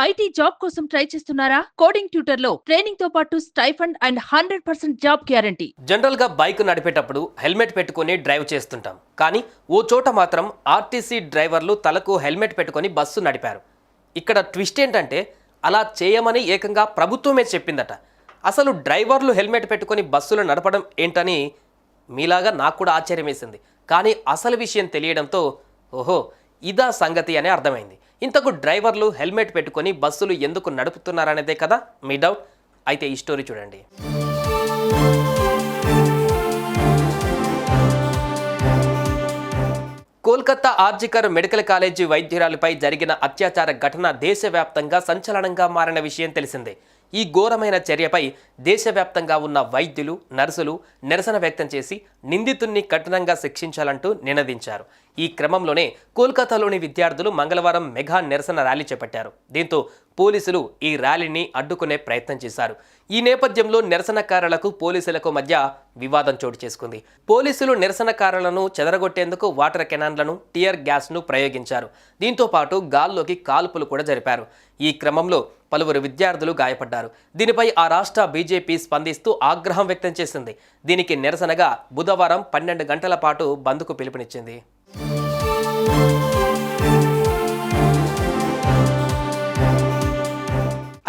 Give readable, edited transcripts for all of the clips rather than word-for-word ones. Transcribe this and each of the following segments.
IT job కోసం try చేస్తున్నారా? Coding tutor లో ట్రైనింగ్ తో పాటు stipend and 100% job guarantee. General గా బైక్ నడిపేటప్పుడు హెల్మెట్ పెట్టుకొని డ్రైవ్ చేస్తుంటాం. కానీ ఓ చోట మాత్రం ఆర్టీసీ డ్రైవర్లు తలకు హెల్మెట్ పెట్టుకొని బస్సు నడిపారు. ఇక్కడ ట్విస్ట్ ఏంటంటే అలా చేయమని ఏకంగా ప్రభుత్వమే చెప్పిందట. అసలు డ్రైవర్లు హెల్మెట్ పెట్టుకొని బస్సులు నడపడం ఏంటని మీలాగా నాకు కూడా ఆశ్చర్యం వేసింది. కానీ అసలు విషయం తెలియడంతో ఓహో ఇదా సంగతి అని అర్థమైంది. ఇంతకు డ్రైవర్లు హెల్మెట్ పెట్టుకొని బస్సులు ఎందుకు నడుపుతున్నారనేదే కదా మీ డౌట్. అయితే ఈ స్టోరీ చూడండి. కోల్కతా ఆర్జికర్ మెడికల్ కాలేజీ వైద్యురాలిపై జరిగిన అత్యాచార ఘటన దేశవ్యాప్తంగా సంచలనంగా మారిన విషయం తెలిసిందే. ఈ ఘోరమైన చర్యపై దేశవ్యాప్తంగా ఉన్న వైద్యులు, నర్సులు నిరసన వ్యక్తం చేసి నిందితుణ్ణి కఠినంగా శిక్షించాలంటూ నినదించారు. ఈ క్రమంలోనే కోల్కతాలోని విద్యార్థులు మంగళవారం మెగా నిరసన ర్యాలీ చేపట్టారు. దీంతో పోలీసులు ఈ ర్యాలీని అడ్డుకునే ప్రయత్నం చేశారు. ఈ నేపథ్యంలో నిరసనకారులకు పోలీసులకు మధ్య వివాదం చోటు చేసుకుంది. పోలీసులు నిరసనకారులను చెదరగొట్టేందుకు వాటర్ కెనాన్లను, టియర్ గ్యాస్ను ప్రయోగించారు. దీంతో పాటు గాల్లోకి కాల్పులు కూడా జరిపారు. ఈ క్రమంలో పలువురు విద్యార్థులు గాయపడ్డారు. దీనిపై ఆ రాష్ట్ర బీజేపీ స్పందిస్తూ ఆగ్రహం వ్యక్తం చేసింది. దీనికి నిరసనగా బుధవారం 12 గంటల పాటు బంద్కు పిలుపునిచ్చింది.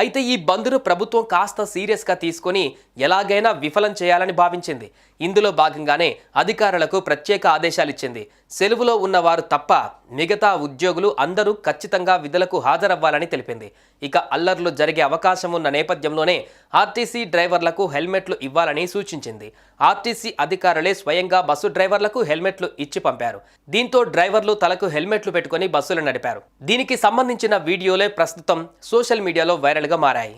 అయితే ఈ బంద్ను ప్రభుత్వం కాస్త సీరియస్గా తీసుకొని ఎలాగైనా విఫలం చేయాలని భావించింది. ఇందులో భాగంగానే అధికారులకు ప్రత్యేక ఆదేశాలు ఇచ్చింది. సెలవులో ఉన్నవారు తప్ప మిగతా ఉద్యోగులు అందరూ ఖచ్చితంగా విధులకు హాజరవ్వాలని తెలిపింది. ఇక అల్లర్లు జరిగే అవకాశం ఉన్న నేపథ్యంలోనే ఆర్టీసీ డ్రైవర్లకు హెల్మెట్లు ఇవ్వాలని సూచించింది. ఆర్టీసీ అధికారులే స్వయంగా బస్సు డ్రైవర్లకు హెల్మెట్లు ఇచ్చి పంపారు. దీంతో డ్రైవర్లు తలకు హెల్మెట్లు పెట్టుకొని బస్సులు నడిపారు. దీనికి సంబంధించిన వీడియోలే ప్రస్తుతం సోషల్ మీడియాలో వైరల్గా మారాయి.